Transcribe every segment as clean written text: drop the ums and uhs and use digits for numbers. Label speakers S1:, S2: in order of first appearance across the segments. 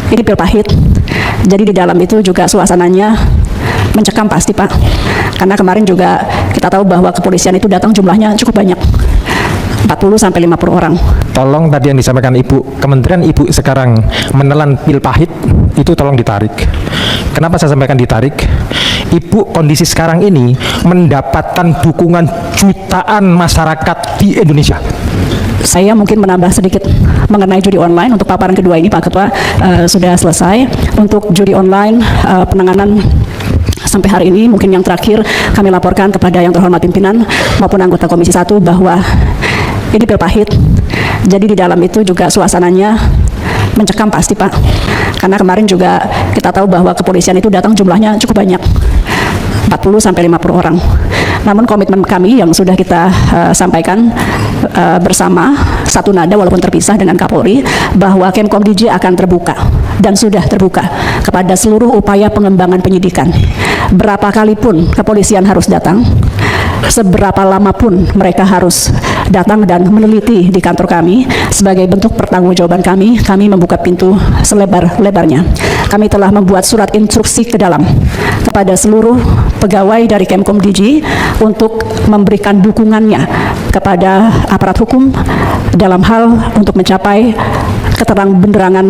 S1: Ini pil pahit, jadi di dalam itu juga suasananya mencekam pasti Pak. Karena kemarin juga kita tahu bahwa kepolisian itu datang jumlahnya cukup banyak, 40-50 orang.
S2: Tolong tadi yang disampaikan Ibu, Kementerian Ibu sekarang menelan pil pahit, itu tolong ditarik. Kenapa saya sampaikan ditarik? Ibu kondisi sekarang ini mendapatkan dukungan jutaan masyarakat di Indonesia.
S1: Saya mungkin menambah sedikit mengenai judi online. Untuk paparan kedua ini Pak Ketua sudah selesai. Untuk judi online penanganan sampai hari ini mungkin yang terakhir kami laporkan kepada yang terhormat pimpinan maupun anggota Komisi 1 bahwa ini pil pahit. Jadi di dalam itu juga suasananya mencekam pasti Pak. Karena kemarin juga kita tahu bahwa kepolisian itu datang jumlahnya cukup banyak, 40-50 orang. Namun komitmen kami yang sudah kita sampaikan bersama satu nada walaupun terpisah dengan Kapolri, bahwa Kemkomdiji akan terbuka dan sudah terbuka kepada seluruh upaya pengembangan penyidikan. Berapa kali pun kepolisian harus datang, seberapa lama pun mereka harus datang dan meneliti di kantor kami, sebagai bentuk pertanggungjawaban kami membuka pintu selebar-lebarnya. Kami telah membuat surat instruksi ke dalam kepada seluruh pegawai dari Kemkomdiji untuk memberikan dukungannya kepada aparat hukum dalam hal untuk mencapai keterang-benderangan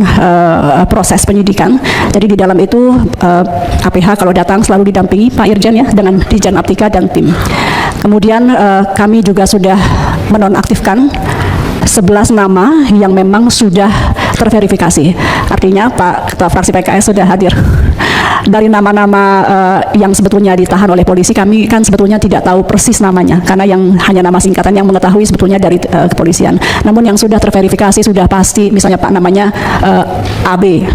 S1: proses penyidikan. Jadi di dalam itu KPH kalau datang selalu didampingi Pak Irjen ya, dengan Dirjen Aptika dan tim. Kemudian kami juga sudah menonaktifkan 11 nama yang memang sudah terverifikasi. Artinya Pak Ketua Fraksi PKS sudah hadir. Dari nama-nama yang sebetulnya ditahan oleh polisi, kami kan sebetulnya tidak tahu persis namanya, karena yang hanya nama singkatan yang mengetahui sebetulnya dari kepolisian. Namun yang sudah terverifikasi sudah pasti, misalnya Pak namanya AB.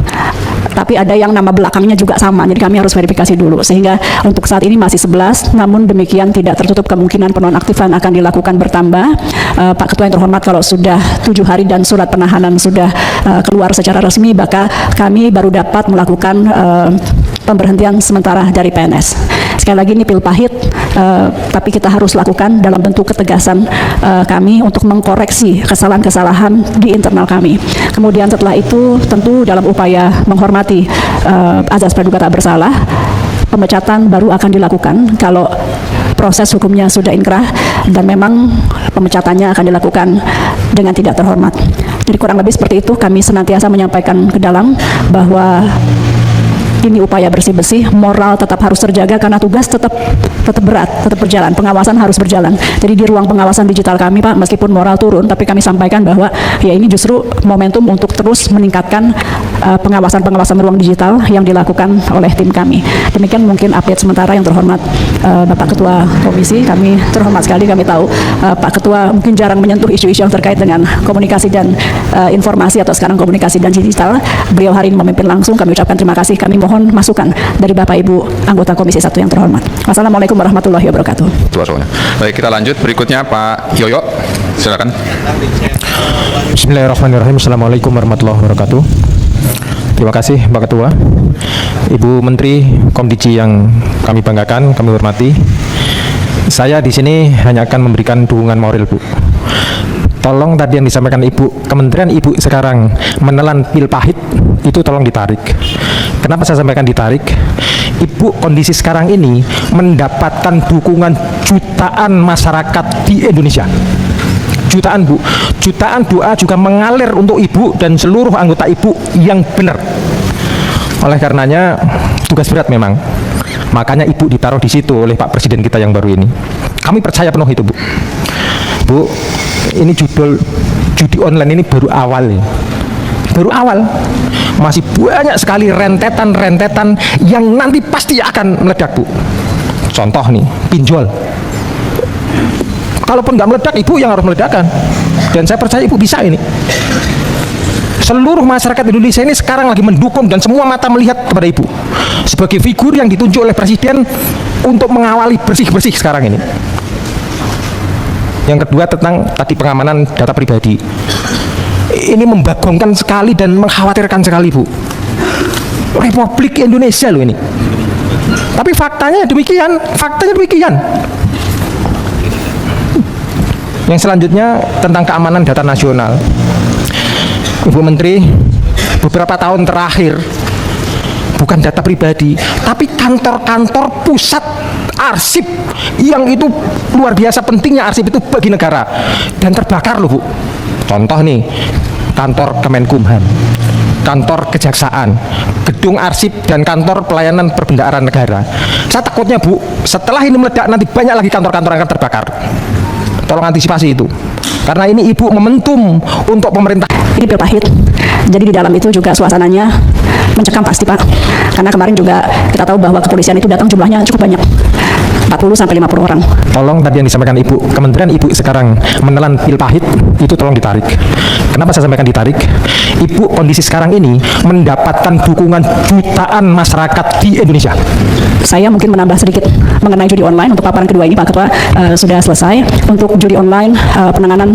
S1: Tapi ada yang nama belakangnya juga sama, jadi kami harus verifikasi dulu. Sehingga untuk saat ini masih 11, namun demikian tidak tertutup kemungkinan penonaktifan akan dilakukan bertambah. Pak Ketua yang terhormat, kalau sudah 7 hari dan surat penahanan sudah keluar secara resmi, maka kami baru dapat melakukan pemberhentian sementara dari PNS. Sekali lagi ini pil pahit, tapi kita harus lakukan dalam bentuk ketegasan kami untuk mengkoreksi kesalahan-kesalahan di internal kami. Kemudian setelah itu tentu dalam upaya menghormati azas praduga tak bersalah, pemecatan baru akan dilakukan kalau proses hukumnya sudah inkrah dan memang pemecatannya akan dilakukan dengan tidak terhormat. Jadi kurang lebih seperti itu, kami senantiasa menyampaikan ke dalam bahwa ini upaya bersih-bersih, moral tetap harus terjaga karena tugas tetap berat, tetap berjalan, pengawasan harus berjalan. Jadi di ruang pengawasan digital kami Pak, meskipun moral turun, tapi kami sampaikan bahwa ya ini justru momentum untuk terus meningkatkan pengawasan-pengawasan ruang digital yang dilakukan oleh tim kami. Demikian mungkin update sementara yang terhormat Bapak Ketua Komisi. Kami terhormat sekali, kami tahu Pak Ketua mungkin jarang menyentuh isu-isu yang terkait dengan komunikasi dan informasi atau sekarang komunikasi dan digital. Beliau hari ini memimpin langsung, kami ucapkan terima kasih, kami mohon masukan dari Bapak Ibu anggota Komisi 1 yang terhormat. Wassalamualaikum warahmatullahi wabarakatuh.
S3: Baik, kita lanjut berikutnya Pak Yoyo, silakan.
S2: Bismillahirrahmanirrahim. Assalamualaikum warahmatullahi wabarakatuh. Terima kasih Pak Ketua. Ibu Menteri Komdiji yang kami banggakan, kami hormati. Saya di sini hanya akan memberikan dukungan moral, Bu. Tolong tadi yang disampaikan Ibu, Kementerian Ibu sekarang menelan pil pahit, itu tolong ditarik. Kenapa saya sampaikan ditarik? Ibu kondisi sekarang ini mendapatkan dukungan jutaan masyarakat di Indonesia. Jutaan, Bu. Jutaan doa juga mengalir untuk Ibu dan seluruh anggota Ibu yang benar. Oleh karenanya tugas berat memang. Makanya Ibu ditaruh di situ oleh Pak Presiden kita yang baru ini. Kami percaya penuh itu, Bu. Bu, ini judul judi online ini baru awal ya. Baru awal. Masih banyak sekali rentetan-rentetan yang nanti pasti akan meledak, Bu. Contoh nih, pinjol. Kalaupun nggak meledak, Ibu yang harus meledakkan. Dan saya percaya Ibu bisa ini. Seluruh masyarakat Indonesia ini sekarang lagi mendukung dan semua mata melihat kepada Ibu sebagai figur yang ditunjuk oleh Presiden untuk mengawali bersih-bersih sekarang ini. Yang kedua tentang tadi pengamanan data pribadi. Ini membagongkan sekali dan mengkhawatirkan sekali, Bu. Republik Indonesia loh ini. Tapi faktanya demikian, Yang selanjutnya tentang keamanan data nasional. Ibu Menteri, beberapa tahun terakhir, bukan data pribadi, tapi kantor-kantor pusat arsip yang itu luar biasa pentingnya arsip itu bagi negara dan terbakar loh Bu. Contoh nih, kantor Kemenkumham, kantor kejaksaan, gedung arsip dan kantor pelayanan perbendaharaan negara. Saya takutnya Bu, setelah ini meledak nanti banyak lagi kantor-kantor yang akan terbakar. Tolong antisipasi itu. Karena ini Ibu momentum untuk pemerintah.
S1: Ini pil pahit. Jadi di dalam itu juga suasananya mencekam pasti Pak. Karena kemarin juga kita tahu bahwa kepolisian itu datang jumlahnya cukup banyak. 40 sampai 50 orang.
S2: Tolong tadi yang disampaikan Ibu, Kementerian Ibu sekarang menelan pil pahit, itu tolong ditarik. Kenapa saya sampaikan ditarik? Ibu kondisi sekarang ini mendapatkan dukungan jutaan masyarakat di Indonesia.
S1: Saya mungkin menambah sedikit mengenai judi online untuk paparan kedua ini Pak Ketua. Sudah selesai. Untuk judi online penanganan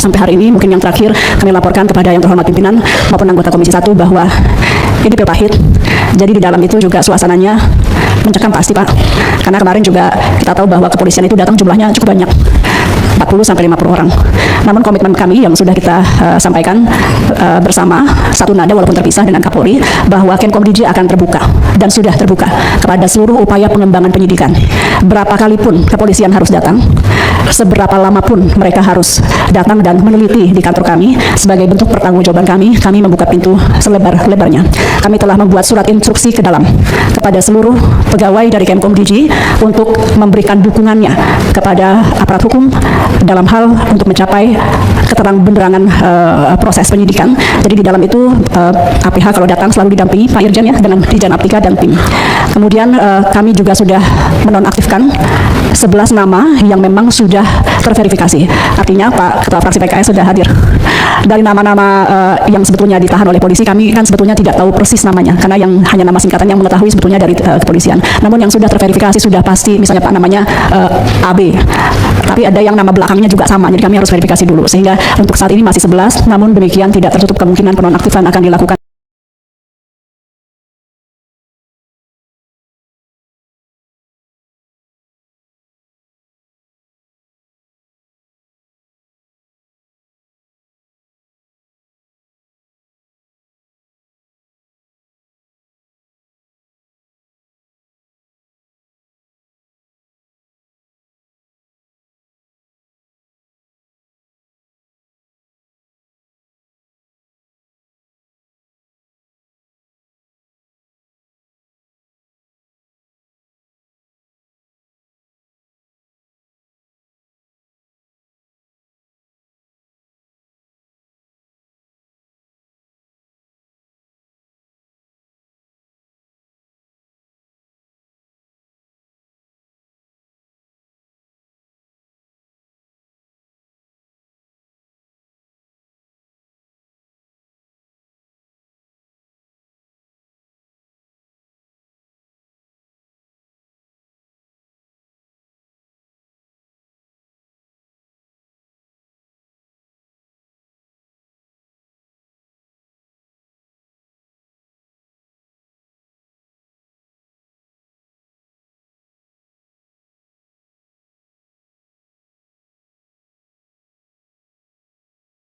S1: sampai hari ini mungkin yang terakhir kami laporkan kepada yang terhormat pimpinan maupun anggota Komisi 1 bahwa ini pil pahit. Jadi di dalam itu juga suasananya mencekam pasti Pak. Karena kemarin juga kita tahu bahwa kepolisian itu datang jumlahnya cukup banyak. 40 sampai 50 orang. Namun komitmen kami yang sudah kita sampaikan bersama satu nada walaupun terpisah dengan Kapolri bahwa Kenkomdiji akan terbuka dan sudah terbuka kepada seluruh upaya pengembangan penyidikan. Berapa kali pun kepolisian harus datang, seberapa lama pun mereka harus datang dan meneliti di kantor kami sebagai bentuk pertanggungjawaban kami membuka pintu selebar-lebarnya. Kami telah membuat surat instruksi ke dalam kepada seluruh pegawai dari Kenkomdiji untuk memberikan dukungannya kepada aparat hukum dalam hal untuk mencapai keterang-benderangan proses penyidikan. Jadi di dalam itu APH kalau datang selalu didampingi Pak Irjen ya dengan Dirjen Aptika dan tim. Kemudian kami juga sudah menonaktifkan 11 nama yang memang sudah terverifikasi. Artinya Pak Ketua Fraksi PKS sudah hadir. Dari nama-nama yang sebetulnya ditahan oleh polisi, kami kan sebetulnya tidak tahu persis namanya karena yang hanya nama singkatan yang mengetahui sebetulnya dari kepolisian. Namun yang sudah terverifikasi sudah pasti, misalnya Pak namanya AB. Tapi ada yang nama belakangnya juga sama, jadi kami harus verifikasi dulu. Sehingga untuk saat ini masih 11, namun demikian tidak tertutup kemungkinan penonaktifan akan dilakukan.